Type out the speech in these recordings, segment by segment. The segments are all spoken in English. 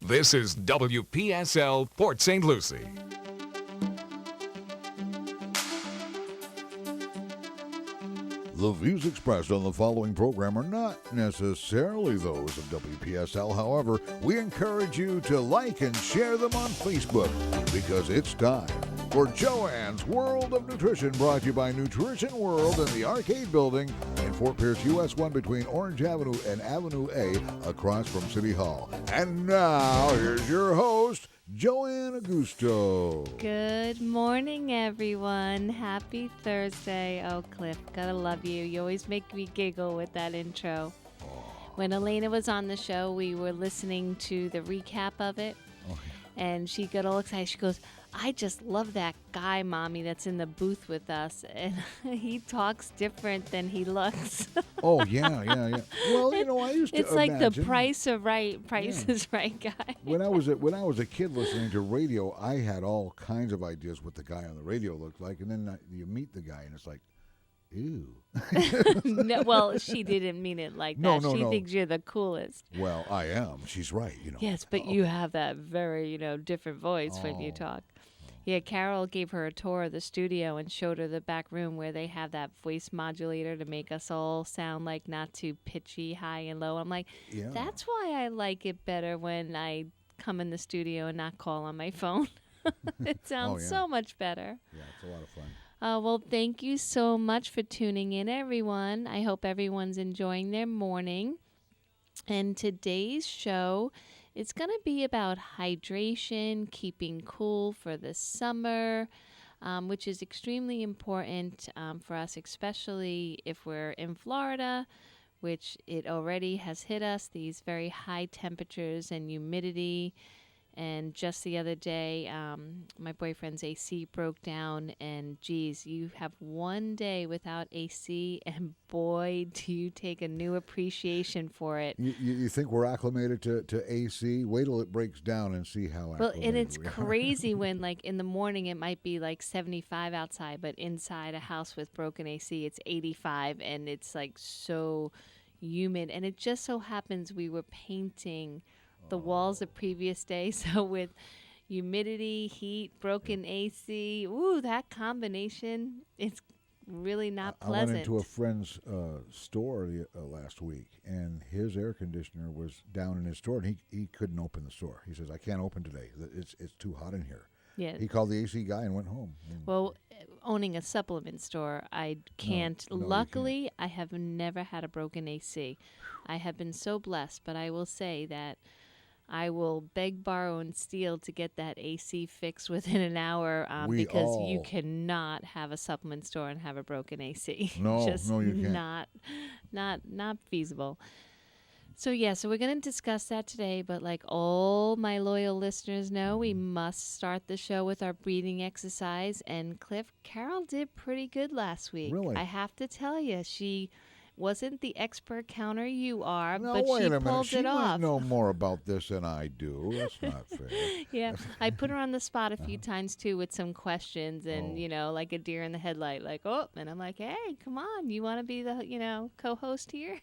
This is WPSL Port St. Lucie. The views expressed on the following program are not necessarily those of WPSL. However, we encourage you to like and share them on Facebook because it's time for Joanne's World of Nutrition, brought to you by Nutrition World in the Arcade Building in Fort Pierce, US 1 between Orange Avenue and Avenue A across from City Hall. And now, here's your host, Joanne Augusto. Good morning, everyone. Happy Thursday. Oh, Cliff, gotta love you. You always make me giggle with that intro. When Elena was on the show, we were listening to the recap of it, and she got all excited. She goes, I just love that guy, Mommy, that's in the booth with us. And he talks different than he looks. Oh, yeah. Well, you know, I used to It's like the imagine, Price is Right guy. When I was a kid listening to radio, I had all kinds of ideas what the guy on the radio looked like, and then you meet the guy, and it's like, ew. No, well, she didn't mean it like that. No, she thinks you're the coolest. Well, I am. She's right, you know. Yes, but you have that very, different voice when you talk. Yeah, Carol gave her a tour of the studio and showed her the back room where they have that voice modulator to make us all sound like not too pitchy, high and low. I'm like, that's why I like it better when I come in the studio and not call on my phone. It sounds so much better. Yeah, it's a lot of fun. Well, thank you so much for tuning in, everyone. I hope everyone's enjoying their morning. And today's show, it's going to be about hydration, keeping cool for the summer, which is extremely important for us, especially if we're in Florida, which it already has hit us, these very high temperatures and humidity. And just the other day, my boyfriend's AC broke down, and geez, you have one day without AC, and boy, do you take a new appreciation for it. You think we're acclimated to AC? Wait till it breaks down and see how acclimated and it's we are. crazy when, like, in the morning it might be like 75 outside, but inside a house with broken AC, it's 85, and it's like so humid. And it just so happens we were painting the walls the previous day, so with humidity, heat, broken AC, that combination, it's really not pleasant. I went into a friend's store last week, and his air conditioner was down in his store, and he couldn't open the store. He says, I can't open today. It's too hot in here. Yeah. He called the AC guy and went home. Well, owning a supplement store, I can't. No, Luckily, you can't. I have never had a broken AC. I have been so blessed, but I will say that I will beg, borrow, and steal to get that AC fixed within an hour because you cannot have a supplement store and have a broken AC. No, Just no, you can't. Not feasible. So we're going to discuss that today, but like all my loyal listeners know, we must start the show with our breathing exercise. And Cliff, Carol did pretty good last week. Really? I have to tell you, she wasn't the expert counter you are, No, but wait she a minute. pulled She it off. might know more about this than I do. That's not fair. Yeah, I put her on the spot a few times too with some questions, and like a deer in the headlight, like, and I'm like, hey, come on, you want to be the co-host here?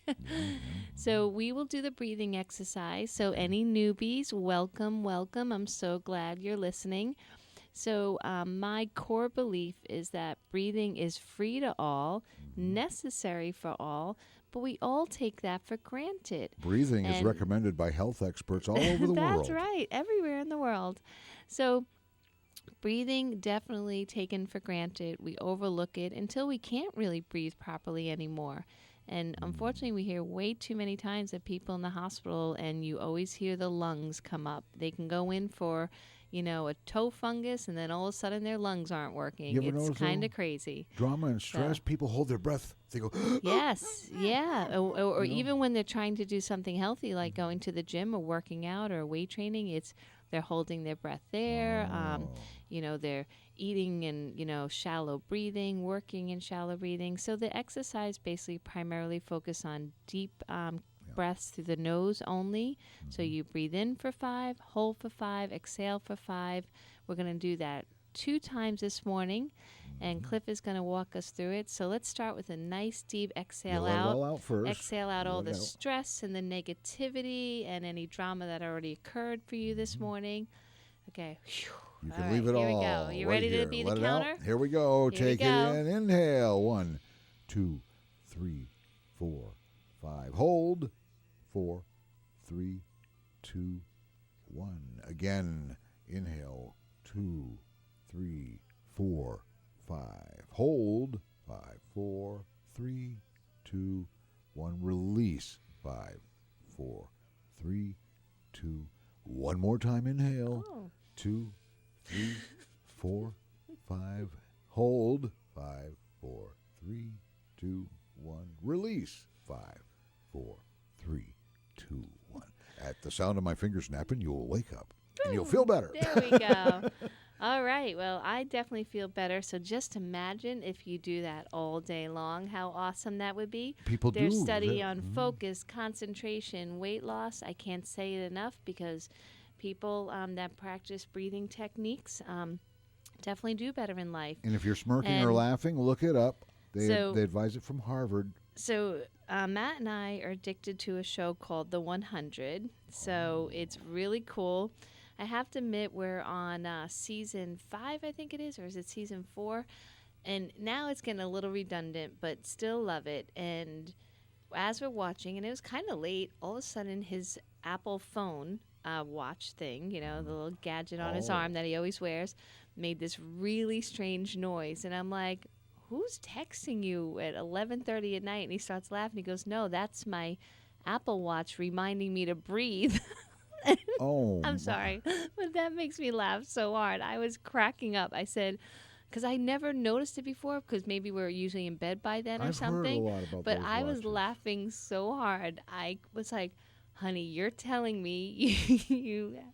So we will do the breathing exercise. So any newbies, welcome. I'm so glad you're listening. So my core belief is that breathing is free to all, necessary for all, but we all take that for granted. Breathing is recommended by health experts all over the world. That's right, everywhere in the world. So breathing, definitely taken for granted. We overlook it until we can't really breathe properly anymore. And unfortunately, we hear way too many times of people in the hospital, and you always hear the lungs come up. They can go in for a toe fungus, and then all of a sudden their lungs aren't working. It's kind of crazy. Drama and stress, people hold their breath. They go, yes, yeah. Or even when they're trying to do something healthy, like going to the gym or working out or weight training, they're holding their breath there. They're eating and, shallow breathing, working in shallow breathing. So the exercise basically primarily focus on deep breaths through the nose only. So you breathe in for 5, hold for 5, exhale for 5. We're going to do that 2 times this morning. And Cliff is going to walk us through it. So let's start with a nice deep exhale let it out. all out first. Exhale out all Let the it out. stress and the negativity and any drama that already occurred for you this morning. Okay. You can leave it here all. we go. You right ready here. to be Let the it counter? out. Here we go. Here Take we go. it in. Inhale. 1, 2, 3, 4, 5. Hold. 4, 3, 2, 1. Again. Inhale. 2, 3, 4, 5. Hold. 5, 4, 3, 2, 1. Release. 5, 4, 3, 2. One more time. Inhale. 2, 3, 4, 5. Hold. 5, 4, 3, 2, 1. Release. 5, 4, 3, 2, 1. At the sound of my fingers snapping, you will wake up and you'll feel better. There we go. All right. Well, I definitely feel better. So just imagine if you do that all day long, how awesome that would be. People There's do. study on focus, concentration, weight loss. I can't say it enough because people that practice breathing techniques definitely do better in life. And if you're smirking or And laughing, look it up. They so- advise it from Harvard. So Matt and I are addicted to a show called The 100. So it's really cool. I have to admit we're on season 5, I think it is, or is it season 4? And now it's getting a little redundant, but still love it. And as we're watching, and it was kind of late, all of a sudden his Apple phone watch thing, you know, the little gadget on his arm that he always wears, made this really strange noise. And I'm like, who's texting you at 11:30 at night? And he starts laughing. He goes, no, that's my Apple Watch reminding me to breathe. Oh, I'm sorry, but that makes me laugh so hard. I was cracking up. I said, because I never noticed it before, because maybe we were usually in bed by then or I've something. heard a lot about But those I was watches. laughing so hard. I was like, honey, you're telling me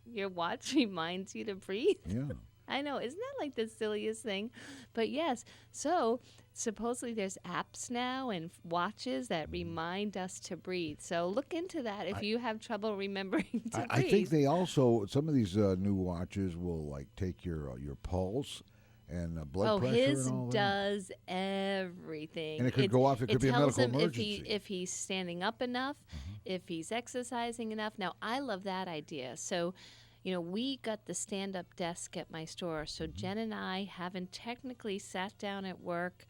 your watch reminds you to breathe? Yeah. I know. Isn't that like the silliest thing? But yes, so supposedly there's apps now and watches that remind us to breathe. So look into that if you have trouble remembering to breathe. I think they also, some of these new watches will like take your pulse and blood pressure his and all that. does everything. And it could go off. It could be a tells medical him emergency. if he's standing up enough, if he's exercising enough. Now, I love that idea. So, you know, we got the stand-up desk at my store. So Jen and I haven't technically sat down at work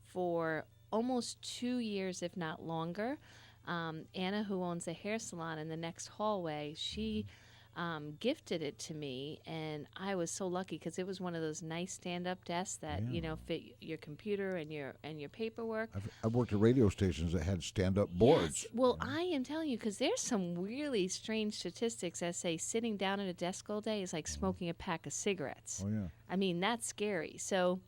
for almost 2 years, if not longer. Anna, who owns a hair salon in the next hallway, she gifted it to me, and I was so lucky because it was one of those nice stand-up desks that you know fit your computer and your paperwork. I've worked at radio stations that had stand-up boards. Yes. Well, I am telling you, because there's some really strange statistics that say sitting down at a desk all day is like smoking a pack of cigarettes. Oh yeah. I mean, that's scary. So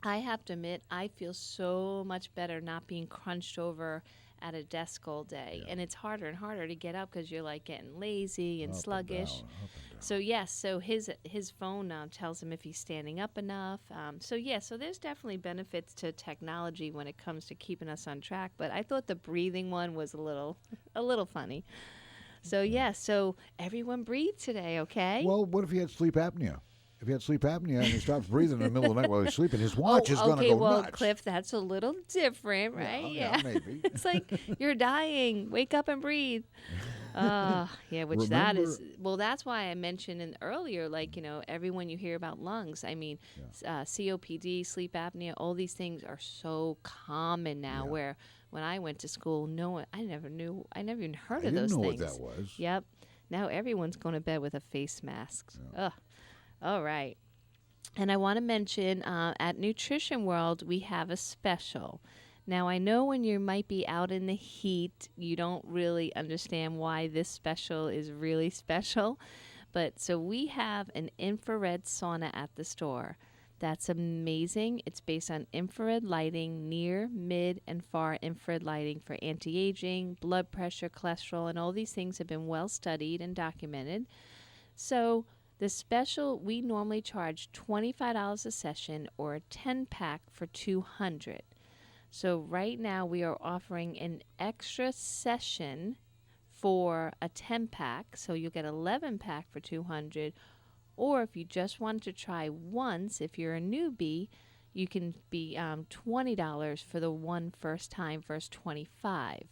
I have to admit, I feel so much better not being crunched over at a desk all day. And it's harder and harder to get up because you're like getting lazy and sluggish. Up and down. So yes, so his phone tells him if he's standing up enough. So there's definitely benefits to technology when it comes to keeping us on track. But I thought the breathing one was a little funny. So so everyone breathe today, okay? Well, what if he had sleep apnea? If he had sleep apnea and he stops breathing in the middle of the night while he's sleeping, his watch is going to go nuts. Cliff, that's a little different, right? Yeah, maybe. It's like you're dying. Wake up and breathe. That is, well, that's why I mentioned earlier, like, you know, everyone you hear about lungs. I mean, COPD, sleep apnea, all these things are so common now where when I went to school, I never even heard of those things. I didn't know what that was. Yep. Now everyone's going to bed with a face mask. Ugh. All right. And I want to mention at Nutrition World, we have a special. Now, I know when you might be out in the heat, you don't really understand why this special is really special. But so we have an infrared sauna at the store. That's amazing. It's based on infrared lighting, near, mid, and far infrared lighting for anti-aging, blood pressure, cholesterol, and all these things have been well studied and documented. So the special, we normally charge $25 a session or a 10-pack for $200. So right now we are offering an extra session for a 10-pack. So you'll get 11-pack for $200. Or if you just want to try once, if you're a newbie, you can be $20 for the one first time versus 25.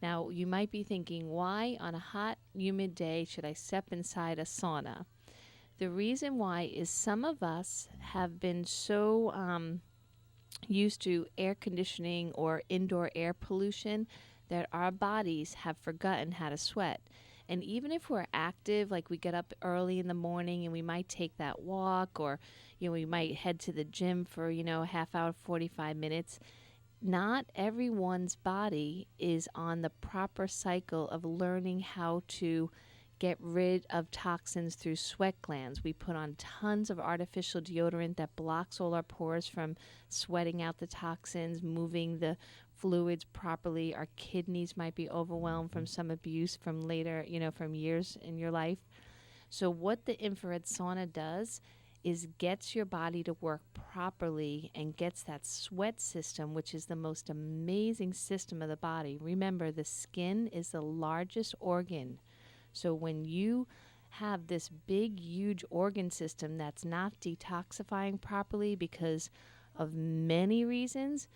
Now, you might be thinking, why on a hot, humid day should I step inside a sauna? The reason why is some of us have been so used to air conditioning or indoor air pollution that our bodies have forgotten how to sweat. And even if we're active, like we get up early in the morning and we might take that walk, or we might head to the gym for a half hour, 45 minutes, not everyone's body is on the proper cycle of learning how to get rid of toxins through sweat glands. We put on tons of artificial deodorant that blocks all our pores from sweating out the toxins, moving the fluids properly. Our kidneys might be overwhelmed from some abuse from later, from years in your life. So what the infrared sauna does is gets your body to work properly and gets that sweat system, which is the most amazing system of the body. Remember, the skin is the largest organ. So when you have this big, huge organ system that's not detoxifying properly because of many reasons,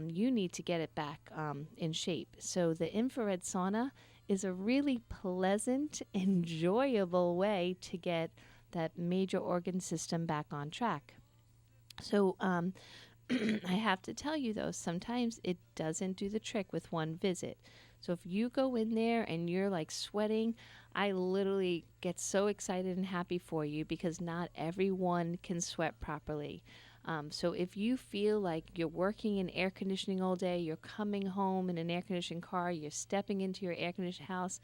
you need to get it back in shape. So the infrared sauna is a really pleasant, enjoyable way to get that major organ system back on track. So I have to tell you, though, sometimes it doesn't do the trick with one visit. So if you go in there and you're like sweating, I literally get so excited and happy for you, because not everyone can sweat properly. So if you feel like you're working in air conditioning all day, you're coming home in an air conditioned car, you're stepping into your air conditioned house,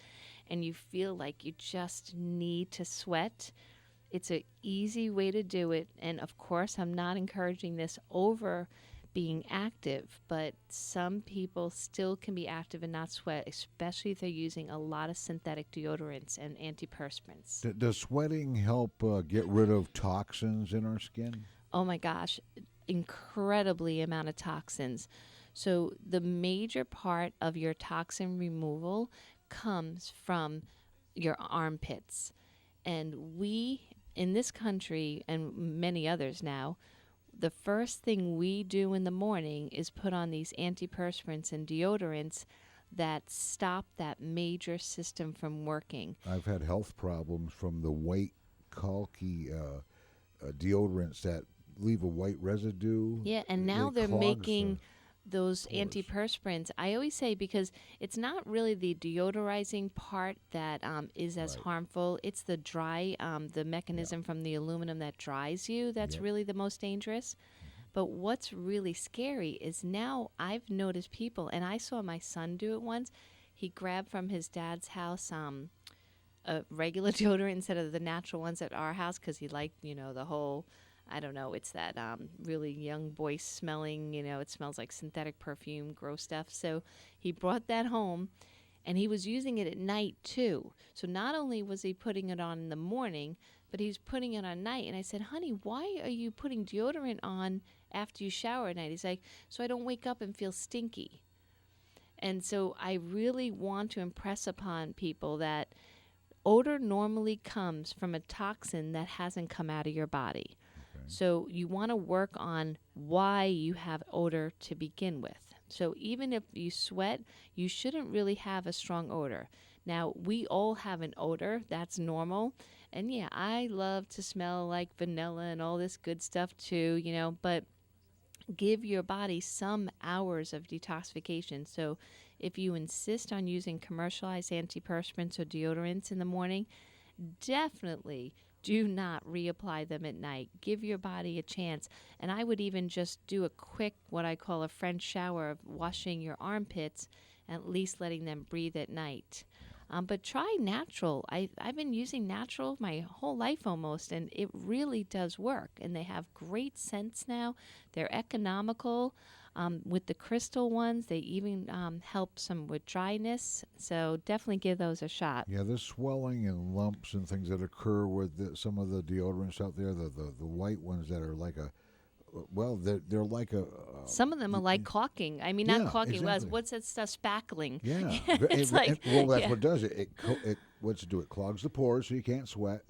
and you feel like you just need to sweat, it's an easy way to do it. And of course, I'm not encouraging this over being active, but some people still can be active and not sweat, especially if they're using a lot of synthetic deodorants and antiperspirants. Does sweating help get rid of toxins in our skin? Oh my gosh, incredibly amount of toxins. So the major part of your toxin removal comes from your armpits. And we, in this country and many others now, the first thing we do in the morning is put on these antiperspirants and deodorants that stop that major system from working. I've had health problems from the white, calky deodorants that leave a white residue. Yeah, and now they're making those antiperspirants. I always say, because it's not really the deodorizing part that is as harmful. It's the dry, the mechanism from the aluminum that dries you that's really the most dangerous. But what's really scary is now I've noticed people, and I saw my son do it once. He grabbed from his dad's house a regular deodorant instead of the natural ones at our house, because he liked, the whole, I don't know, it's that really young boy smelling, it smells like synthetic perfume, gross stuff. So he brought that home, and he was using it at night too. So not only was he putting it on in the morning, but he was putting it on night. And I said, honey, why are you putting deodorant on after you shower at night? He's like, so I don't wake up and feel stinky. And so I really want to impress upon people that odor normally comes from a toxin that hasn't come out of your body. So you want to work on why you have odor to begin with. So even if you sweat, you shouldn't really have a strong odor. Now, we all have an odor. That's normal. And yeah, I love to smell like vanilla and all this good stuff too, but give your body some hours of detoxification. So if you insist on using commercialized antiperspirants or deodorants in the morning, definitely do not reapply them at night. Give your body a chance. And I would even just do a quick, what I call a French shower of washing your armpits, at least letting them breathe at night. But try natural. I've been using natural my whole life almost, and it really does work. And they have great scents now. They're economical. With the crystal ones, they even help some with dryness. So definitely give those a shot. Yeah, the swelling and lumps and things that occur with some of the deodorants out there, the white ones that are like a, well, they're like a... some of them are like caulking. I mean, not caulking. Exactly. What's that stuff? Spackling. Yeah. It's like... well, that's what it does. What's it do? It clogs the pores so you can't sweat,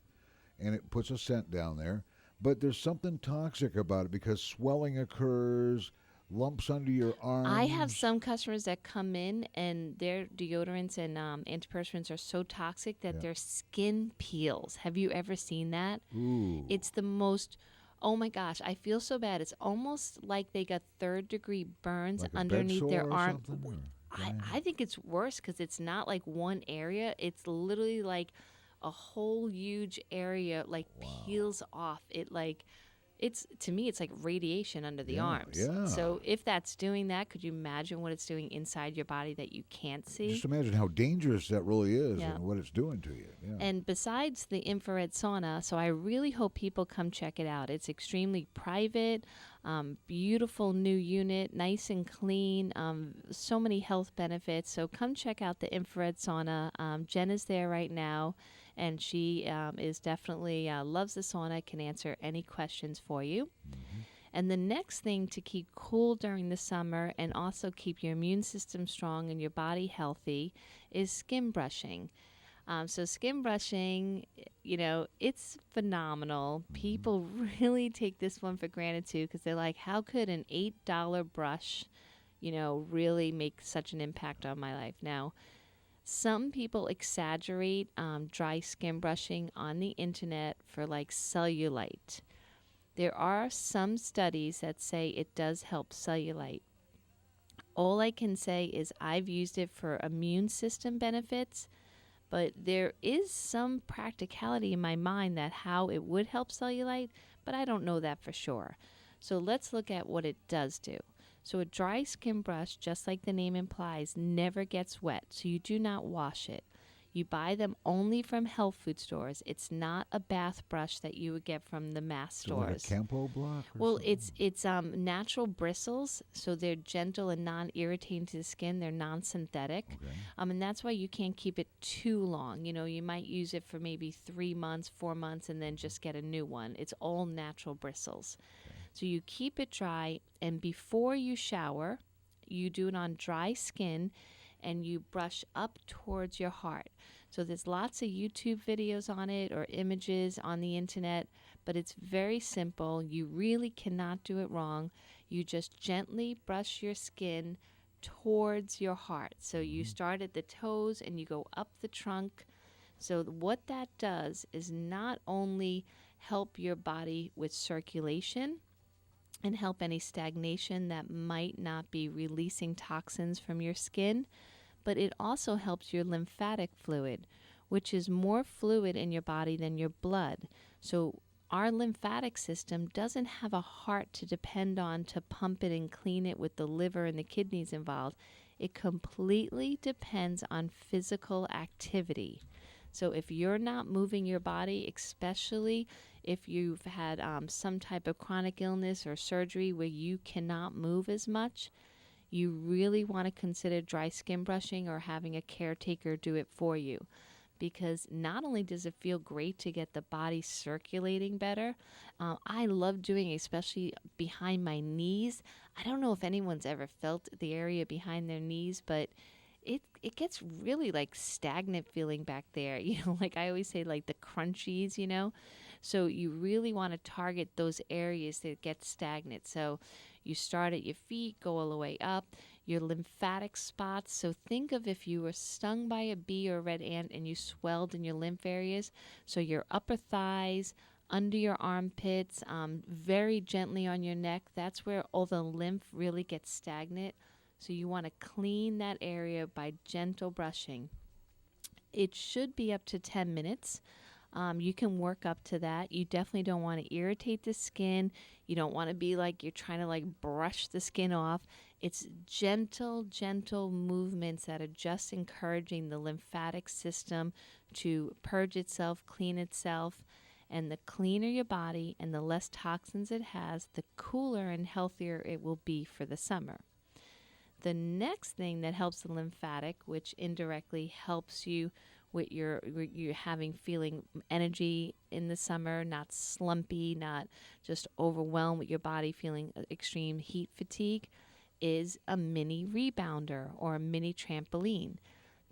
and it puts a scent down there. but there's something toxic about it because swelling occurs, lumps under your arms. I have some customers that come in and their deodorants and antiperspirants are so toxic that their skin peels. Have you ever seen that? Ooh. It's the most, oh my gosh, I feel so bad. It's almost like they got third-degree burns Like a bed underneath sore their or arm. something, I think it's worse because it's not like one area. It's literally like a whole huge area like peels off. To me, it's like radiation under the arms. Yeah. So if that's doing that, could you imagine what it's doing inside your body that you can't see? Just imagine how dangerous that really is Yeah. and what it's doing to you. Yeah. And besides the infrared sauna, so I really hope people come check it out. It's extremely private, beautiful new unit, nice and clean, so many health benefits. So come check out the infrared sauna. Jen is there right now, and she is definitely loves the sauna, can answer any questions for you. Mm-hmm. And the next thing to keep cool during the summer and also keep your immune system strong and your body healthy is skin brushing. So skin brushing, it's phenomenal. People really take this one for granted too because they're like, how could an $8 brush, really make such an impact on my life? Now, some people exaggerate dry skin brushing on the internet for like cellulite. There are some studies that say it does help cellulite. All I can say is I've used it for immune system benefits, but there is some practicality in my mind that how it would help cellulite, but I don't know that for sure. So let's look at what it does do. So a dry skin brush, just like the name implies, never gets wet, so you do not wash it. You buy them only from health food stores. It's not a bath brush that you would get from the mass stores. Like a Campo block? Well, it's natural bristles, so they're gentle and non-irritating to the skin. They're non-synthetic, Okay. and that's why you can't keep it too long. You might use it for maybe 3 months, 4 months, and then just get a new one. It's all natural bristles. Okay. So you keep it dry, and before you shower, you do it on dry skin, and you brush up towards your heart. So there's lots of YouTube videos on it or images on the internet, but it's very simple. You really cannot do it wrong. You just gently brush your skin towards your heart. So you start at the toes and you go up the trunk. So what that does is not only help your body with circulation and help any stagnation that might not be releasing toxins from your skin, but it also helps your lymphatic fluid, which is more fluid in your body than your blood. So our lymphatic system doesn't have a heart to depend on to pump it and clean it with the liver and the kidneys involved. It completely depends on physical activity. So if you're not moving your body, especially if you've had some type of chronic illness or surgery where you cannot move as much, you really want to consider dry skin brushing or having a caretaker do it for you. Because not only does it feel great to get the body circulating better, I love doing it, especially behind my knees. I don't know if anyone's ever felt the area behind their knees, but it gets really like stagnant feeling back there. Like I always say, like the crunchies, So you really want to target those areas that get stagnant. So you start at your feet, go all the way up, your lymphatic spots. So think of if you were stung by a bee or a red ant and you swelled in your lymph areas. So your upper thighs, under your armpits, very gently on your neck. That's where all the lymph really gets stagnant. So you want to clean that area by gentle brushing. It should be up to 10 minutes. You can work up to that. You definitely don't want to irritate the skin. You don't want to be like you're trying to like brush the skin off. It's gentle movements that are just encouraging the lymphatic system to purge itself, clean itself. And the cleaner your body and the less toxins it has, the cooler and healthier it will be for the summer. The next thing that helps the lymphatic, which indirectly helps you with your feeling energy in the summer, not slumpy, not just overwhelmed with your body feeling extreme heat fatigue, is a mini rebounder or a mini trampoline.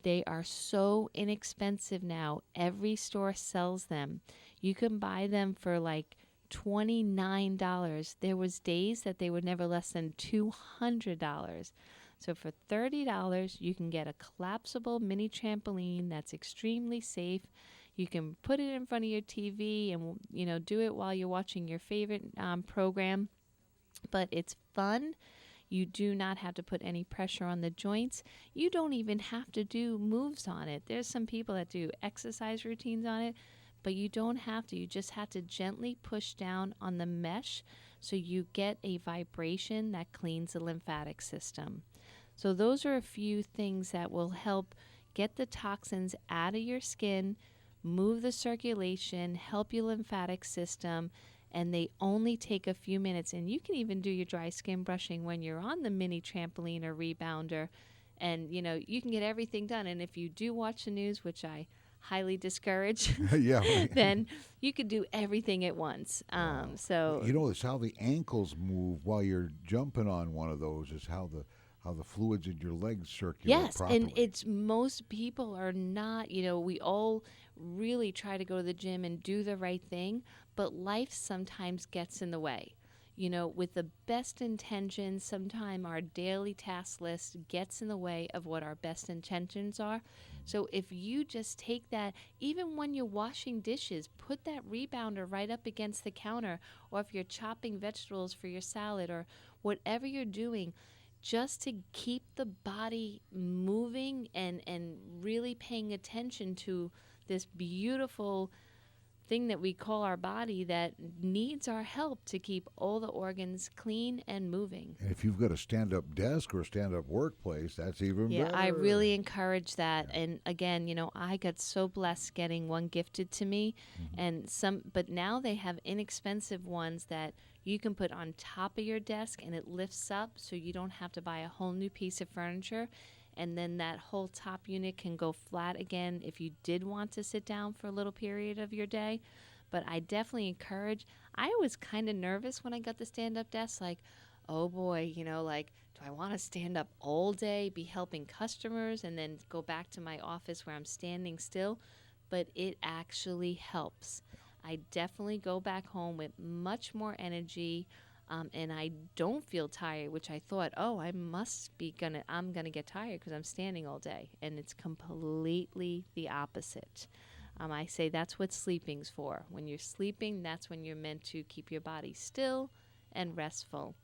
They are so inexpensive now. Every store sells them. You can buy them for like $29. There was days that they were never less than $200. So for $30, you can get a collapsible mini trampoline that's extremely safe. You can put it in front of your TV and, do it while you're watching your favorite program. But it's fun. You do not have to put any pressure on the joints. You don't even have to do moves on it. There's some people that do exercise routines on it, but you don't have to. You just have to gently push down on the mesh so you get a vibration that cleans the lymphatic system. So those are a few things that will help get the toxins out of your skin, move the circulation, help your lymphatic system, and they only take a few minutes. And you can even do your dry skin brushing when you're on the mini trampoline or rebounder, and you can get everything done. And if you do watch the news, which I highly discourage, yeah, then you could do everything at once. So it's how the ankles move while you're jumping on one of those is how the fluids in your legs circulate properly. And it's most people are not, we all really try to go to the gym and do the right thing, but life sometimes gets in the way. With the best intentions, sometimes our daily task list gets in the way of what our best intentions are. So if you just take that, even when you're washing dishes, put that rebounder right up against the counter, or if you're chopping vegetables for your salad or whatever you're doing, just to keep the body moving and really paying attention to this beautiful thing that we call our body that needs our help to keep all the organs clean and moving. And if you've got a stand-up desk or a stand-up workplace, that's even better. Yeah, I really encourage that. Yeah. And again, I got so blessed getting one gifted to me, and but now they have inexpensive ones that you can put on top of your desk and it lifts up so you don't have to buy a whole new piece of furniture. And then that whole top unit can go flat again if you did want to sit down for a little period of your day. But I definitely encourage. I was kind of nervous when I got the stand-up desk, like, oh boy, do I want to stand up all day, be helping customers, and then go back to my office where I'm standing still? But it actually helps. I definitely go back home with much more energy. And I don't feel tired, which I thought, I'm gonna get tired because I'm standing all day, and it's completely the opposite. I say that's what sleeping's for. When you're sleeping, that's when you're meant to keep your body still and restful.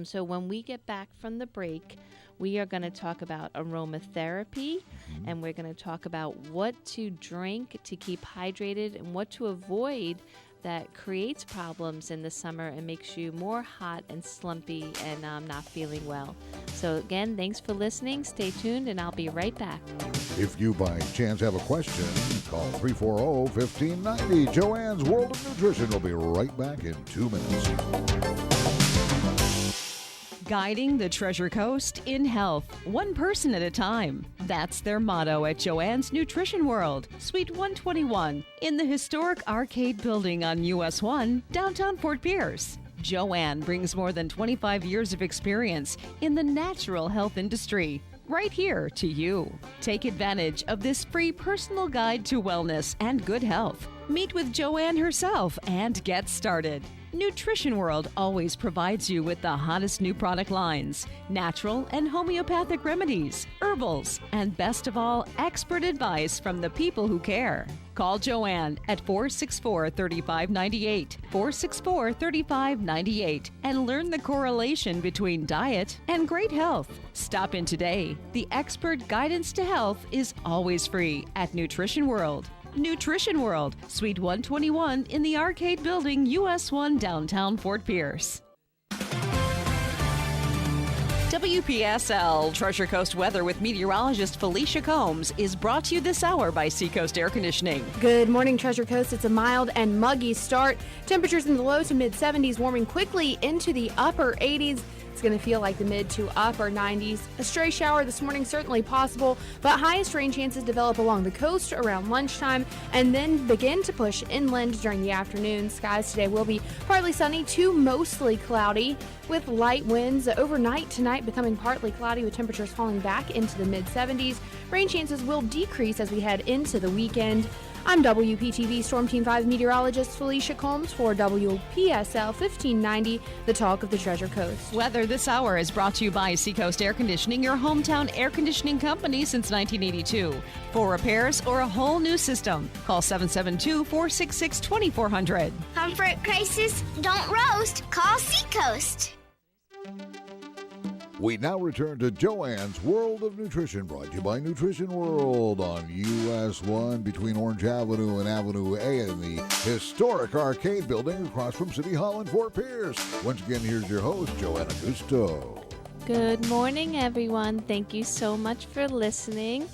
So when we get back from the break, we are going to talk about aromatherapy, and we're going to talk about what to drink to keep hydrated and what to avoid that creates problems in the summer and makes you more hot and slumpy and not feeling well. So again, thanks for listening. Stay tuned, and I'll be right back. If you by chance have a question, call 340-1590. Joanne's World of Nutrition will be right back in 2 minutes. Guiding the Treasure Coast in health, one person at a time. That's their motto at Joanne's Nutrition World, Suite 121, in the historic Arcade Building on US 1, downtown Fort Pierce. Joanne brings more than 25 years of experience in the natural health industry, right here to you. Take advantage of this free personal guide to wellness and good health. Meet with Joanne herself and get started. Nutrition World always provides you with the hottest new product lines, natural and homeopathic remedies, herbals, and best of all, expert advice from the people who care. Call Joanne at 464-3598, 464-3598, and learn the correlation between diet and great health. Stop in today. The expert guidance to health is always free at Nutrition World. Nutrition World, Suite 121 in the Arcade Building, US 1, downtown Fort Pierce. WPSL Treasure Coast weather with meteorologist Felicia Combs is brought to you this hour by Seacoast Air Conditioning. Good morning, Treasure Coast. It's a mild and muggy start. Temperatures in the low to mid 70s, warming quickly into the upper 80s. It's going to feel like the mid to upper 90s. A stray shower this morning certainly possible, but highest rain chances develop along the coast around lunchtime and then begin to push inland during the afternoon. Skies today will be partly sunny to mostly cloudy with light winds. Overnight tonight becoming partly cloudy with temperatures falling back into the mid 70s. Rain chances will decrease as we head into the weekend. I'm WPTV Storm Team 5 meteorologist Felicia Combs for WPSL 1590, the talk of the Treasure Coast. Weather this hour is brought to you by Seacoast Air Conditioning, your hometown air conditioning company since 1982. For repairs or a whole new system, call 772-466-2400. Comfort crisis? Don't roast. Call Seacoast. We now return to Joanne's World of Nutrition, brought to you by Nutrition World on US 1 between Orange Avenue and Avenue A in the historic arcade building across from City Hall in Fort Pierce. Once again, here's your host, Joanne Augusto. Good morning, everyone. Thank you so much for listening.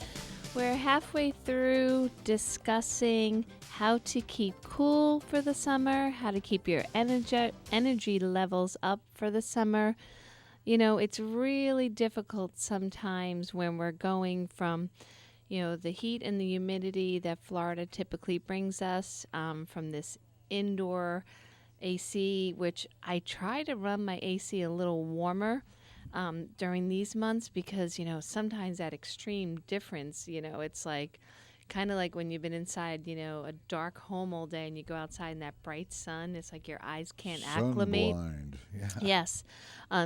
We're halfway through discussing how to keep cool for the summer, how to keep your energy levels up for the summer. You know, it's really difficult sometimes when we're going from, the heat and the humidity that Florida typically brings us from this indoor AC, which I try to run my AC a little warmer during these months because, sometimes that extreme difference, it's like kind of like when you've been inside, a dark home all day and you go outside in that bright sun, it's like your eyes can't acclimate. Sunblind. Yeah. Yes.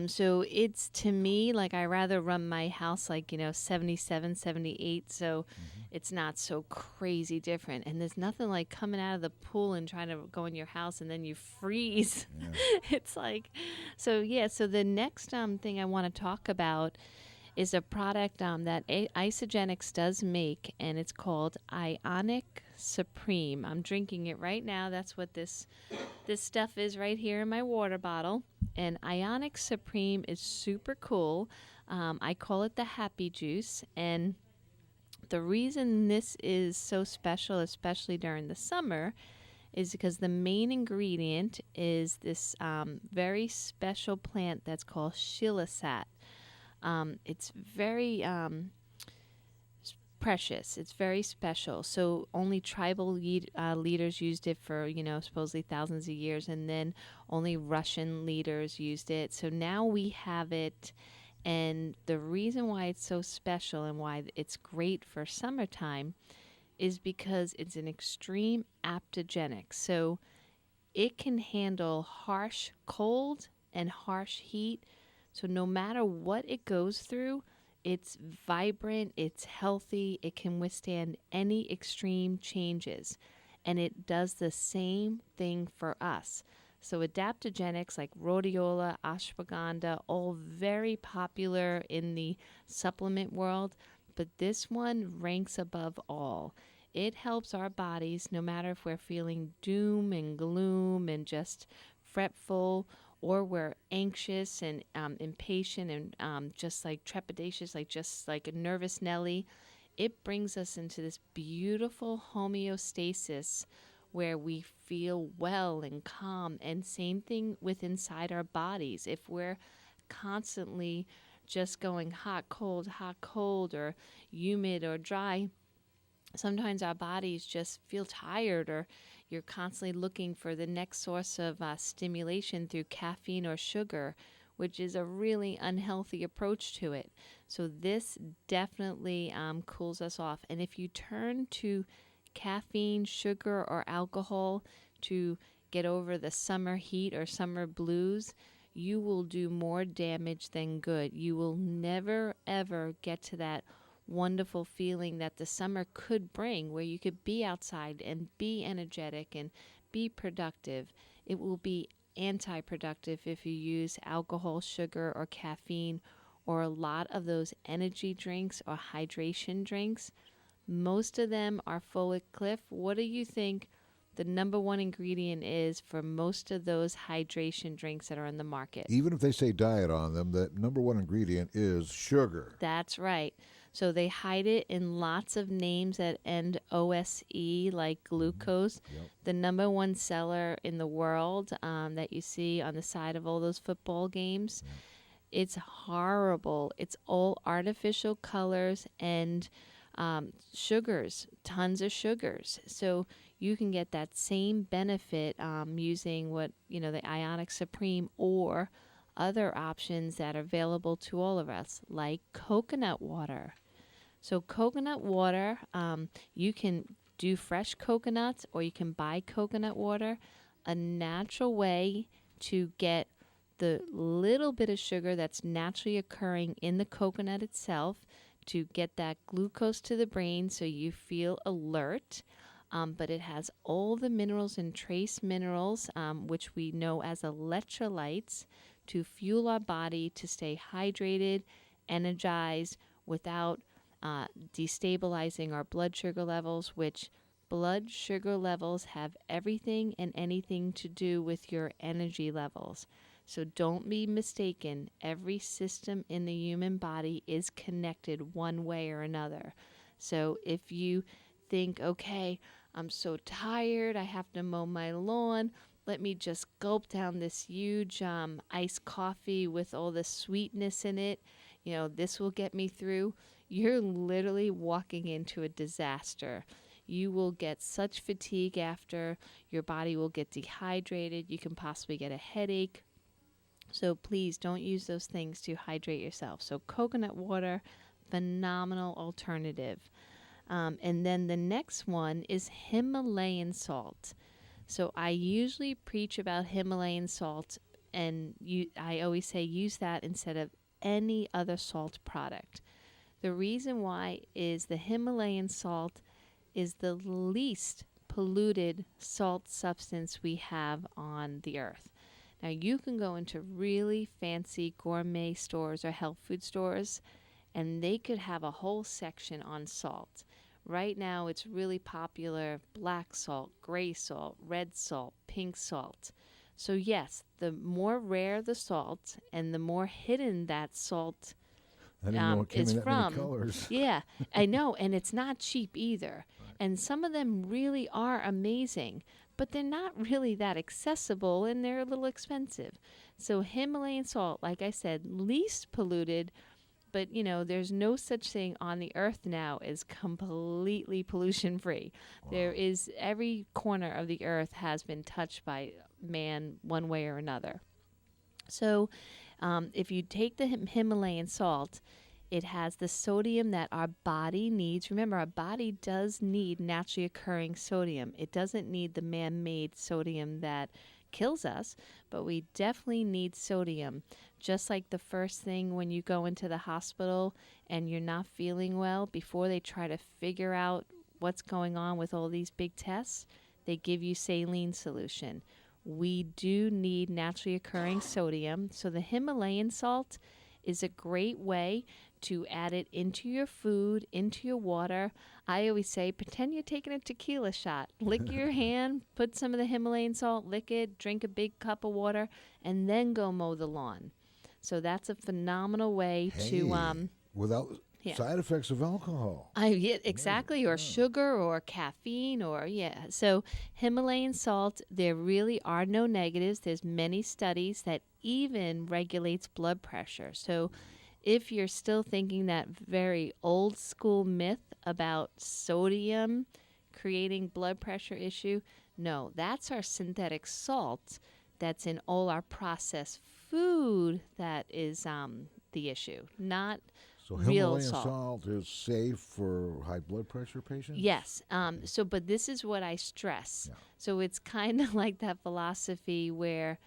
So it's, to me, like I rather run my house like, 77, 78. So it's not so crazy different. And there's nothing like coming out of the pool and trying to go in your house and then you freeze. Yeah. It's like, so the next thing I want to talk about is a product that Isagenix does make, and it's called Ionic Supreme. I'm drinking it right now. That's what this stuff is right here in my water bottle. And Ionic Supreme is super cool. I call it the happy juice. And the reason this is so special, especially during the summer, is because the main ingredient is this very special plant that's called Chilisat. It's very precious. It's very special. So only tribal leaders used it for, supposedly thousands of years, and then only Russian leaders used it. So now we have it, and the reason why it's so special and why it's great for summertime is because it's an extreme aptogenic. So it can handle harsh cold and harsh heat. So no matter what it goes through, it's vibrant, it's healthy, it can withstand any extreme changes. And it does the same thing for us. So adaptogenics like rhodiola, ashwagandha, all very popular in the supplement world, but this one ranks above all. It helps our bodies, no matter if we're feeling doom and gloom and just fretful, or we're anxious and impatient and just like trepidatious, just like a nervous Nelly. It brings us into this beautiful homeostasis where we feel well and calm. And same thing with inside our bodies. If we're constantly just going hot, cold, or humid or dry, sometimes our bodies just feel tired, or you're constantly looking for the next source of stimulation through caffeine or sugar, which is a really unhealthy approach to it. So this definitely cools us off. And if you turn to caffeine, sugar, or alcohol to get over the summer heat or summer blues, you will do more damage than good. You will never, ever get to that wonderful feeling that the summer could bring, where you could be outside and be energetic and be productive. It will be anti-productive if you use alcohol, sugar, or caffeine, or a lot of those energy drinks or hydration drinks. Most of them are full of Cliff. What do you think the number one ingredient is for most of those hydration drinks that are in the market? Even if they say diet on them, the number one ingredient is sugar. That's right. So they hide it in lots of names that end OSE, like glucose. Yep. The number one seller in the world that you see on the side of all those football games. Yep. It's horrible. It's all artificial colors and sugars, tons of sugars. So you can get that same benefit using the Ionic Supreme or other options that are available to all of us, like coconut water. So coconut water, you can do fresh coconuts or you can buy coconut water, a natural way to get the little bit of sugar that's naturally occurring in the coconut itself to get that glucose to the brain so you feel alert. But it has all the minerals and trace minerals, which we know as electrolytes, to fuel our body to stay hydrated, energized, without destabilizing our blood sugar levels, which blood sugar levels have everything and anything to do with your energy levels. So don't be mistaken. Every system in the human body is connected one way or another. So if you think, okay, I'm so tired, I have to mow my lawn, let me just gulp down this huge iced coffee with all the sweetness in it, this will get me through. You're literally walking into a disaster. You will get such fatigue after, your body will get dehydrated, you can possibly get a headache. So please don't use those things to hydrate yourself. So coconut water, phenomenal alternative. And then the next one is Himalayan salt. So I usually preach about Himalayan salt, and I always say use that instead of any other salt product. The reason why is the Himalayan salt is the least polluted salt substance we have on the earth. Now, you can go into really fancy gourmet stores or health food stores, and they could have a whole section on salt. Right now, it's really popular: black salt, gray salt, red salt, pink salt. So yes, the more rare the salt and the more hidden that salt is from. Colors. Yeah, I know, and it's not cheap either. Right. And some of them really are amazing, but they're not really that accessible, and they're a little expensive. So Himalayan salt, like I said, least polluted, but there's no such thing on the earth now as completely pollution free. Wow. There is, every corner of the earth has been touched by man one way or another. So if you take the Himalayan salt, it has the sodium that our body needs. Remember, our body does need naturally occurring sodium. It doesn't need the man-made sodium that kills us, but we definitely need sodium. Just like the first thing when you go into the hospital and you're not feeling well, before they try to figure out what's going on with all these big tests, they give you saline solution. We do need naturally occurring sodium, so the Himalayan salt is a great way to add it into your food, into your water. I always say, pretend you're taking a tequila shot. Lick your hand, put some of the Himalayan salt, lick it, drink a big cup of water, and then go mow the lawn. So that's a phenomenal way to... without side effects of alcohol. Exactly, or sugar or caffeine So Himalayan salt, there really are no negatives. There's many studies that even regulates blood pressure. So if you're still thinking that very old school myth about sodium creating blood pressure issue, no, that's our synthetic salt that's in all our processed food that is the issue, not so real Himalayan salt is safe for high blood pressure patients? Yes. But this is what I stress. Yeah. So it's kind of like that philosophy where,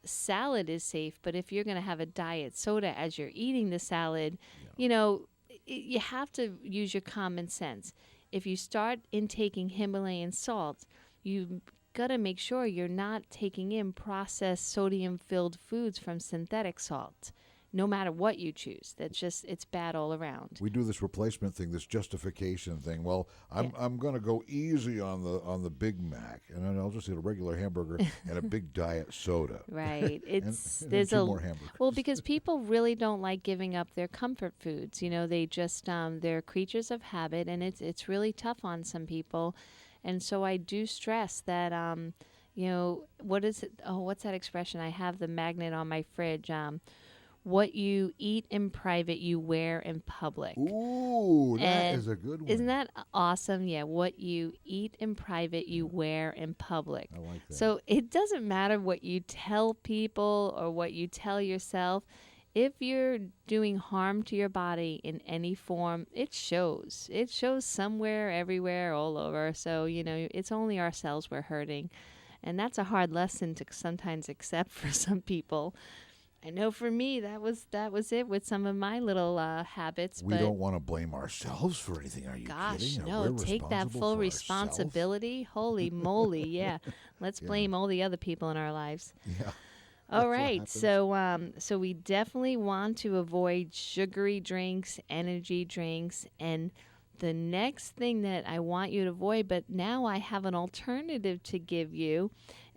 salad is safe, but if you're going to have a diet soda as you're eating the salad, you have to use your common sense. If you start intaking Himalayan salt, you've got to make sure you're not taking in processed sodium-filled foods from synthetic salt. No matter what you choose, it's bad all around. We do this replacement thing, this justification thing. Well, I'm going to go easy on the Big Mac, and then I'll just eat a regular hamburger and a big diet soda. Right. It's and there's two more hamburgers. Well, because people really don't like giving up their comfort foods. They just they're creatures of habit, and it's really tough on some people. And so I do stress that what is it? Oh, what's that expression? I have the magnet on my fridge. What you eat in private, you wear in public. Ooh, that is a good one. Isn't that awesome? Yeah, what you eat in private, you wear in public. I like that. So it doesn't matter what you tell people or what you tell yourself. if you're doing harm to your body in any form, it shows. It shows somewhere, everywhere, all over. So, it's only ourselves we're hurting. And that's a hard lesson to sometimes accept for some people. I know for me, that was it with some of my little habits. We don't want to blame ourselves for anything. Are you kidding? No, take that full responsibility. Holy moly, yeah. Let's blame all the other people in our lives. Yeah. All right, so we definitely want to avoid sugary drinks, energy drinks, and the next thing that I want you to avoid, but now I have an alternative to give you.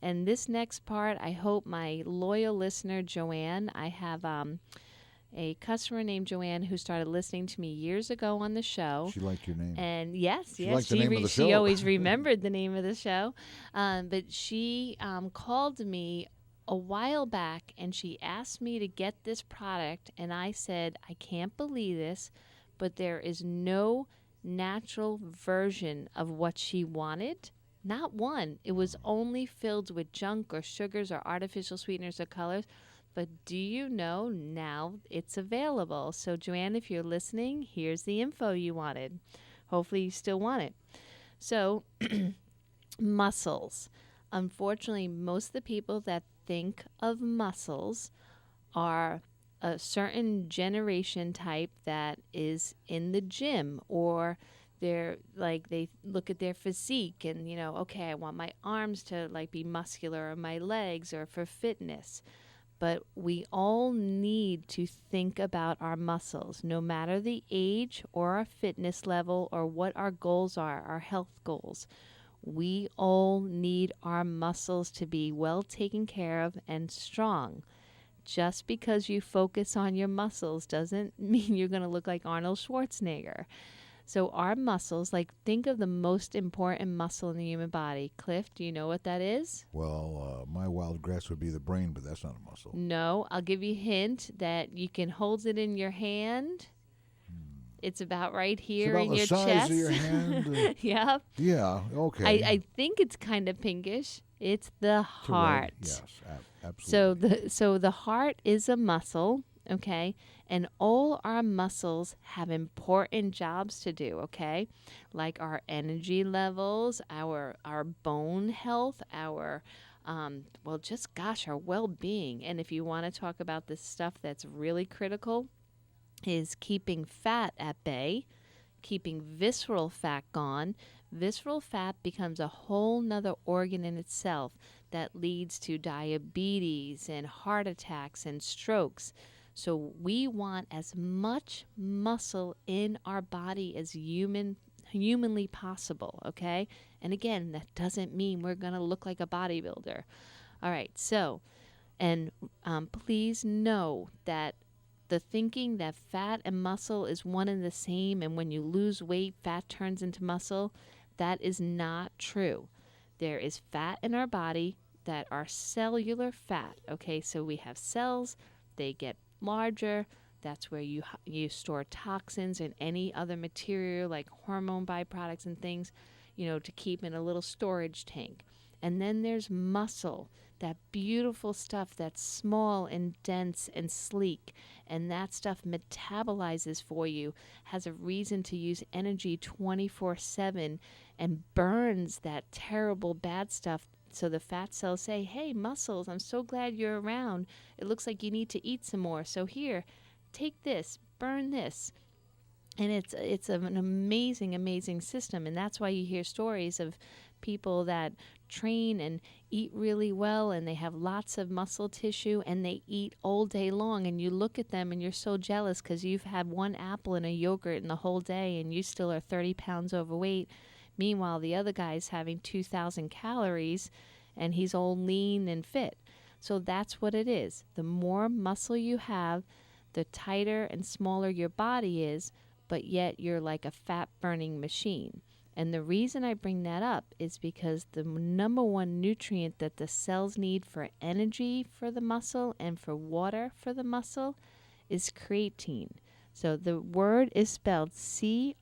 And this next part, I hope my loyal listener, Joanne, I have a customer named Joanne who started listening to me years ago on the show. She liked your name. And yes, she liked the name of the show. She always remembered the name of the show. But she called me a while back and she asked me to get this product. And I said, I can't believe this, but there is no natural version of what she wanted. Not one. It was only filled with junk or sugars or artificial sweeteners or colors. But do you know now it's available? So, Joanne, if you're listening, here's the info you wanted. Hopefully you still want it. So, mussels. Unfortunately, most of the people that think of mussels are a certain generation type that is in the gym, or they look at their physique and, okay, I want my arms to be muscular, or my legs, or for fitness. But we all need to think about our muscles, no matter the age or our fitness level or what our goals are, our health goals. We all need our muscles to be well taken care of and strong. Just because you focus on your muscles doesn't mean you're going to look like Arnold Schwarzenegger. So our muscles, think of the most important muscle in the human body. Cliff, do you know what that is? Well, my wild guess would be the brain, but that's not a muscle. No, I'll give you a hint that you can hold it in your hand. It's about right here in your chest. It's about the size of your hand. Yep. Yeah, okay. I think it's kind of pinkish. It's the heart. Yes, absolutely. So the heart is a muscle, okay? And all our muscles have important jobs to do, okay? Like our energy levels, our bone health, our our well-being. And if you want to talk about this stuff that's really critical, is keeping fat at bay, keeping visceral fat gone. Visceral fat becomes a whole nother organ in itself that leads to diabetes and heart attacks and strokes. So we want as much muscle in our body as humanly possible, okay? And again, that doesn't mean we're going to look like a bodybuilder. All right, so, and please know that the thinking that fat and muscle is one and the same, and when you lose weight, fat turns into muscle, that is not true. There is fat in our body that are cellular fat, okay? So we have cells, they get larger. That's where you store toxins and any other material like hormone byproducts and things, to keep in a little storage tank. And then there's muscle, that beautiful stuff that's small and dense and sleek. And that stuff metabolizes for you, has a reason to use energy 24/7 and burns that terrible bad stuff. So the fat cells say, hey, muscles, I'm so glad you're around. It looks like you need to eat some more. So here, take this, burn this. And it's an amazing, amazing system. And that's why you hear stories of people that train and eat really well and they have lots of muscle tissue and they eat all day long. And you look at them and you're so jealous because you've had one apple and a yogurt in the whole day and you still are 30 pounds overweight. Meanwhile, the other guy's having 2,000 calories and he's all lean and fit. So that's what it is. The more muscle you have, the tighter and smaller your body is, but yet you're like a fat-burning machine. And the reason I bring that up is because the number one nutrient that the cells need for energy for the muscle and for water for the muscle is creatine. So the word is spelled Creatine.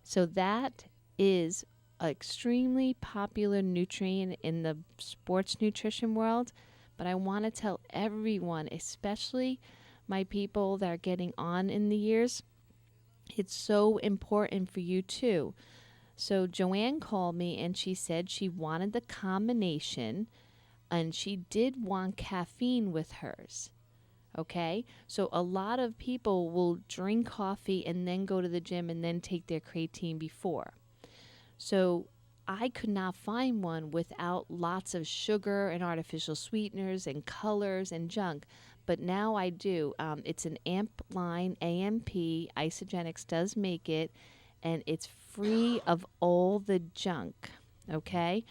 So that is an extremely popular nutrient in the sports nutrition world, but I want to tell everyone, especially my people that are getting on in the years, it's so important for you too. So Joanne called me and she said she wanted the combination and she did want caffeine with hers. Okay? So a lot of people will drink coffee and then go to the gym and then take their creatine before. So I could not find one without lots of sugar and artificial sweeteners and colors and junk. But now I do. It's an AMP line, AMP. Isogenics does make it. And it's free of all the junk. Okay?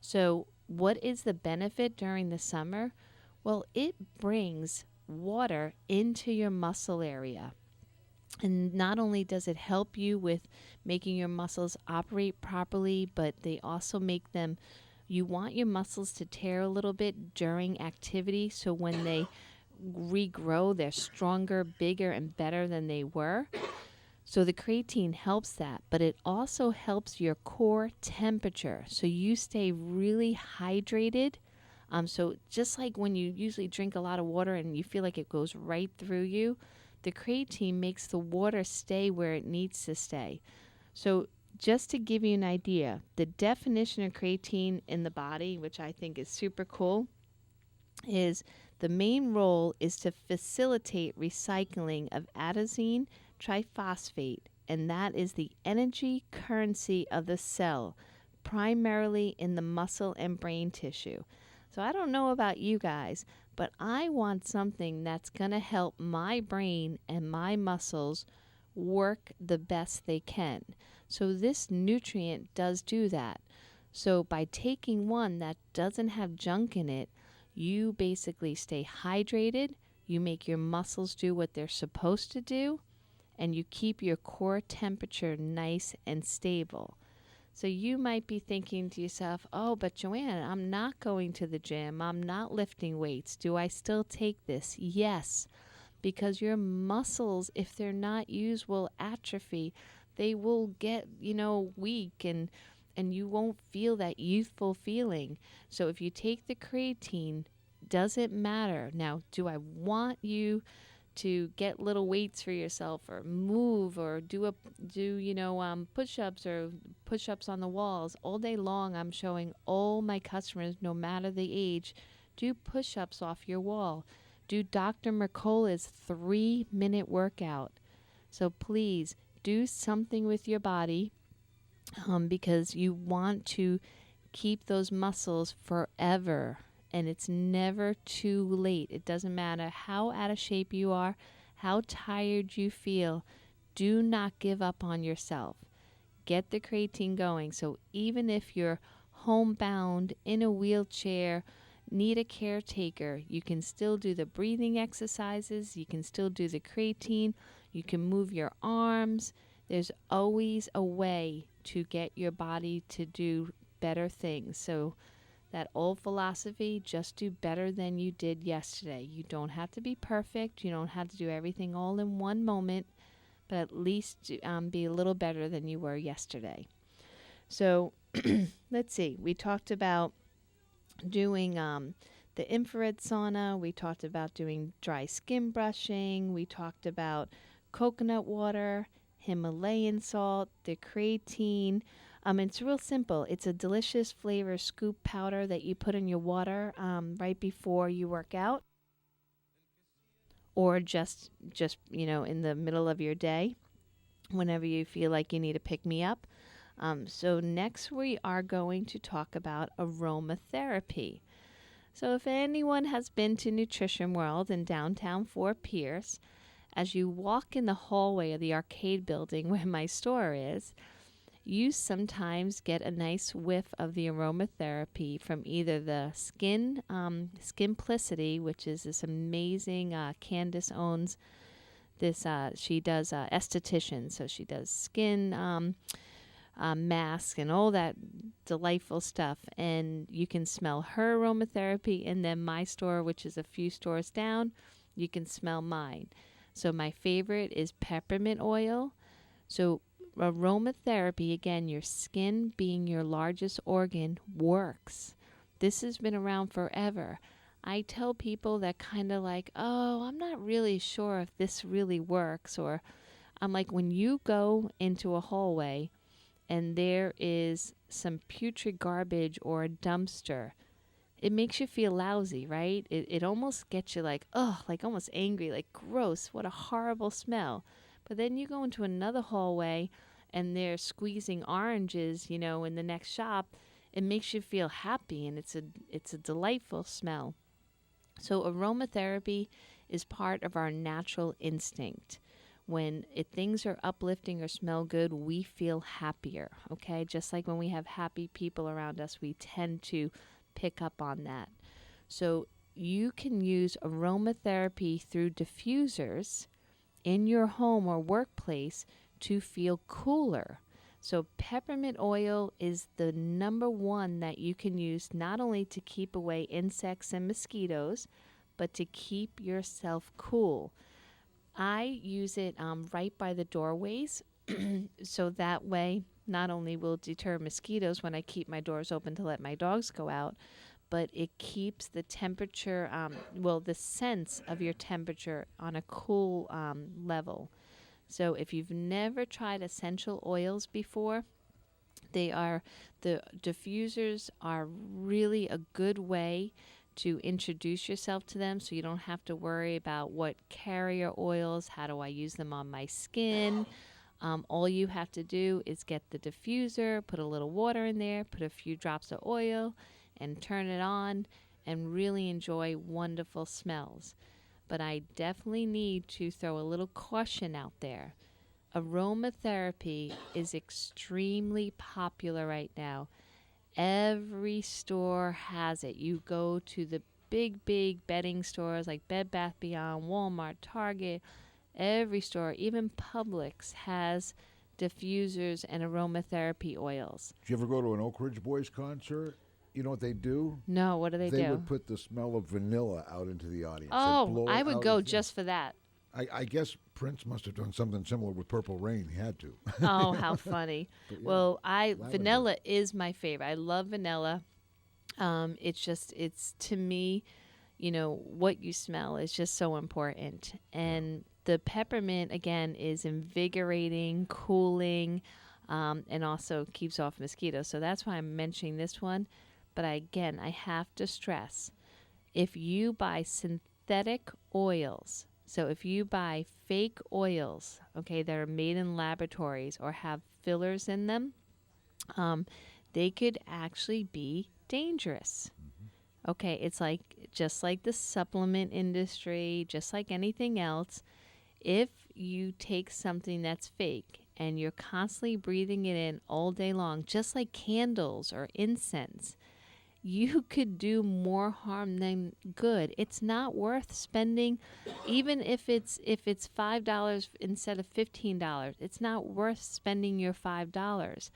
So what is the benefit during the summer? Well, it brings water into your muscle area. And not only does it help you with making your muscles operate properly, but they also make them, you want your muscles to tear a little bit during activity. So when they regrow, they're stronger, bigger, and better than they were. So the creatine helps that, but it also helps your core temperature. So you stay really hydrated. So just like when you usually drink a lot of water and you feel like it goes right through you, the creatine makes the water stay where it needs to stay. So just to give you an idea, the definition of creatine in the body, which I think is super cool, is the main role is to facilitate recycling of adenosine triphosphate, and that is the energy currency of the cell, primarily in the muscle and brain tissue. So I don't know about you guys, but I want something that's going to help my brain and my muscles work the best they can. So this nutrient does do that. So by taking one that doesn't have junk in it, you basically stay hydrated, you make your muscles do what they're supposed to do, and you keep your core temperature nice and stable. So you might be thinking to yourself, oh, but Joanne, I'm not going to the gym. I'm not lifting weights. Do I still take this? Yes, because your muscles, if they're not used, will atrophy. They will get, weak and you won't feel that youthful feeling. So if you take the creatine, doesn't matter. Now, do I want you to get little weights for yourself or move or do push-ups or push-ups on the walls? All day long, I'm showing all my customers, no matter the age, do push-ups off your wall. Do Dr. Mercola's 3-minute workout. So please do something with your body because you want to keep those muscles forever. And it's never too late. It doesn't matter how out of shape you are, how tired you feel. Do not give up on yourself. Get the creatine going. So even if you're homebound, in a wheelchair, need a caretaker, you can still do the breathing exercises. You can still do the creatine. You can move your arms. There's always a way to get your body to do better things. So that old philosophy, just do better than you did yesterday. You don't have to be perfect. You don't have to do everything all in one moment, but at least be a little better than you were yesterday. So let's see. We talked about doing the infrared sauna. We talked about doing dry skin brushing. We talked about coconut water, Himalayan salt, the creatine. It's real simple. It's a delicious flavor scoop powder that you put in your water right before you work out, or just in the middle of your day, whenever you feel like you need to pick me up. So next we are going to talk about aromatherapy. So if anyone has been to Nutrition World in downtown Fort Pierce, as you walk in the hallway of the arcade building where my store is, you sometimes get a nice whiff of the aromatherapy from either the Skinplicity, which is this amazing, Candace owns this, she does esthetician, so she does skin masks and all that delightful stuff, and you can smell her aromatherapy, and then my store, which is a few stores down, you can smell mine. So my favorite is peppermint oil. So aromatherapy, again, your skin being your largest organ, works. This has been around forever. I tell people that kind of like, oh, I'm not really sure if this really works. Or I'm like, when you go into a hallway and there is some putrid garbage or a dumpster, it makes you feel lousy, right? It almost gets you like, oh, like almost angry, like gross, what a horrible smell. But then you go into another hallway and they're squeezing oranges, in the next shop. It makes you feel happy, and it's a delightful smell. So aromatherapy is part of our natural instinct. When things are uplifting or smell good, we feel happier, okay? Just like when we have happy people around us, we tend to pick up on that. So you can use aromatherapy through diffusers in your home or workplace to feel cooler. So peppermint oil is the number one that you can use, not only to keep away insects and mosquitoes, but to keep yourself cool. I use it right by the doorways, so that way not only will it deter mosquitoes when I keep my doors open to let my dogs go out, but it keeps the temperature, the sense of your temperature on a cool level. So if you've never tried essential oils before, the diffusers are really a good way to introduce yourself to them, so you don't have to worry about what carrier oils, how do I use them on my skin. All you have to do is get the diffuser, put a little water in there, put a few drops of oil, and turn it on, and really enjoy wonderful smells. But I definitely need to throw a little caution out there. Aromatherapy is extremely popular right now. Every store has it. You go to the big bedding stores like Bed Bath & Beyond, Walmart, Target, every store, even Publix has diffusers and aromatherapy oils. Did you ever go to an Oak Ridge Boys concert? You know what they do? No, what do they do? They would put the smell of vanilla out into the audience. Oh, I would go just for that. I guess Prince must have done something similar with Purple Rain. He had to. Oh, how funny. Yeah, well, vanilla is my favorite. I love vanilla. It's to me, what you smell is just so important. And the peppermint, again, is invigorating, cooling, and also keeps off mosquitoes. So that's why I'm mentioning this one. But I have to stress, if you buy synthetic oils, so if you buy fake oils, okay, that are made in laboratories or have fillers in them, they could actually be dangerous. Mm-hmm. Okay, it's just like the supplement industry, just like anything else. If you take something that's fake and you're constantly breathing it in all day long, just like candles or incense, you could do more harm than good. It's not worth spending, even if it's $5 instead of $15. It's not worth spending your $5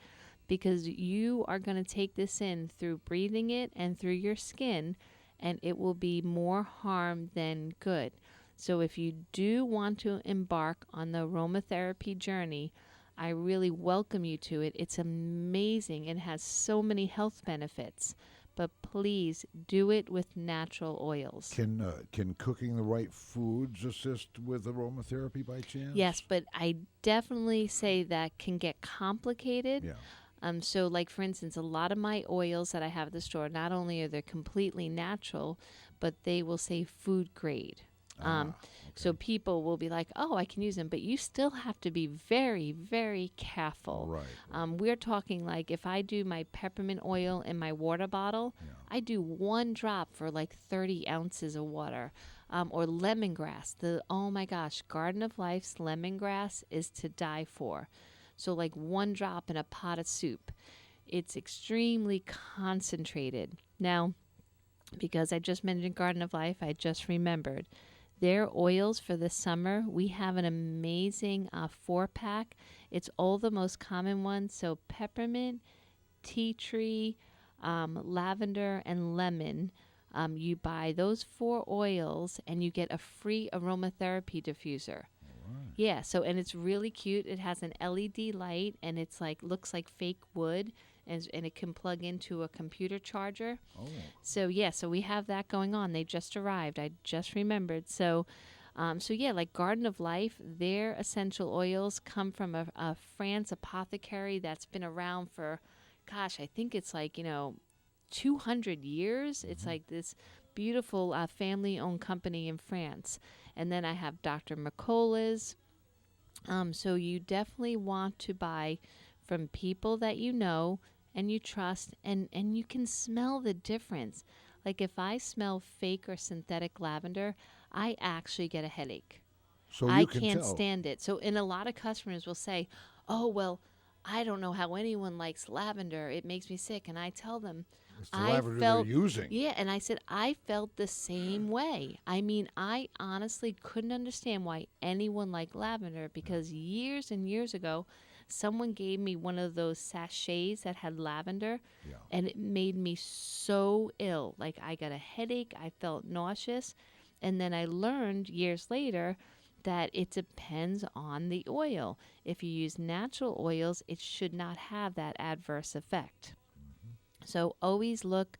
because you are going to take this in through breathing it and through your skin, and it will be more harm than good. So if you do want to embark on the aromatherapy journey, I really welcome you to it. It's amazing. It has so many health benefits. But please do it with natural oils. Can cooking the right foods assist with aromatherapy by chance? Yes, but I definitely say that can get complicated. Yeah. So like, for instance, a lot of my oils that I have at the store, not only are they completely natural, but they will say food grade. Okay. So people will be like, oh, I can use them, but you still have to be very, very careful. Right. We're talking like if I do my peppermint oil in my water bottle, I do 1 drop for like 30 ounces of water. Or lemongrass. Oh my gosh, Garden of Life's lemongrass is to die for. So like 1 drop in a pot of soup. It's extremely concentrated. Now, because I just mentioned Garden of Life, I just remembered. Their oils for the summer, we have an amazing 4-pack. It's all the most common ones. So peppermint, tea tree, lavender, and lemon. You buy those 4 oils and you get a free aromatherapy diffuser. Yeah, so and it's really cute. It has an LED light, and it's like looks like fake wood, and it can plug into a computer charger. Oh. So yeah, so we have that going on. They just arrived. I just remembered. So yeah, like Garden of Life, their essential oils come from a France apothecary that's been around for, gosh, I think it's like 200 years. It's like this beautiful family-owned company in France. And then I have Dr. McCullough's. So you definitely want to buy from people that you know and you trust, and you can smell the difference. Like if I smell fake or synthetic lavender, I actually get a headache. So you I can can't tell. stand it. So, and a lot of customers will say, "Oh, well, I don't know how anyone likes lavender. It makes me sick." And I tell them, It's the I lavender felt, they're using. yeah, and I said, I felt the same way. I mean, I honestly couldn't understand why anyone liked lavender, because years and years ago, someone gave me one of those sachets that had lavender, Yeah. and it made me so ill. Like I got a headache, I felt nauseous, and then I learned years later that it depends on the oil. If you use natural oils, it should not have that adverse effect. So always look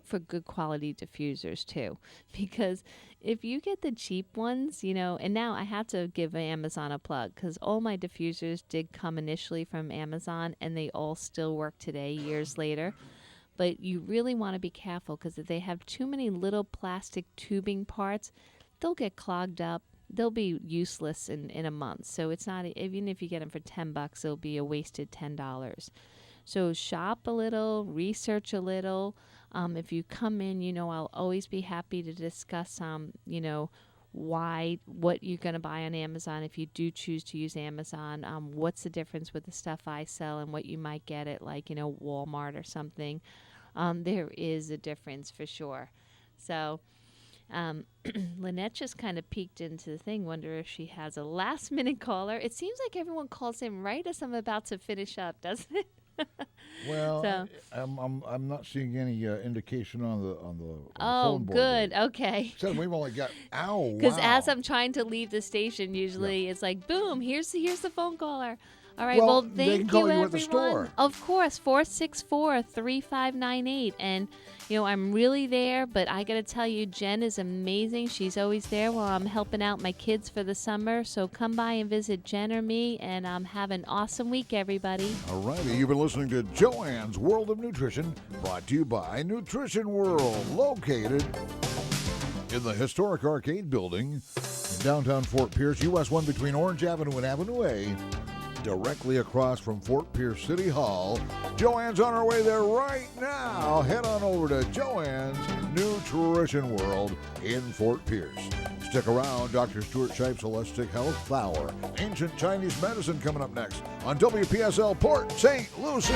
for good quality diffusers too, because if you get the cheap ones, and now I have to give Amazon a plug, because all my diffusers did come initially from Amazon and they all still work today, years later. But you really want to be careful, because if they have too many little plastic tubing parts, they'll get clogged up. They'll be useless in a month. So it's not, even if you get them for $10, it'll be a wasted $10. So shop a little, research a little. If you come in, I'll always be happy to discuss, what you're going to buy on Amazon. If you do choose to use Amazon, what's the difference with the stuff I sell and what you might get at Walmart or something. There is a difference for sure. So Lynette just kind of peeked into the thing. Wonder if she has a last minute caller. It seems like everyone calls in right as I'm about to finish up, doesn't it? Well, So- I'm not seeing any indication on the Oh, phone board. good. there. Okay. Said we've only got Because wow. as I'm trying to leave the station, usually it's like, boom, here's the phone caller. All right, Well, well, they thank can call you everyone. at the store. Of course, 464-3598. And, I'm really there, but I got to tell you, Jen is amazing. She's always there while I'm helping out my kids for the summer. So come by and visit Jen or me, and have an awesome week, everybody. All righty, you've been listening to Joanne's World of Nutrition, brought to you by Nutrition World, located in the historic arcade building in downtown Fort Pierce, US 1 between Orange Avenue and Avenue A, directly across from Fort Pierce City Hall. Joanne's on her way there right now. Head on over to Joanne's Nutrition World in Fort Pierce. Stick around. Dr. Stuart Shipe's Holistic Health Flower, Ancient Chinese Medicine coming up next on WPSL Port St. Lucie.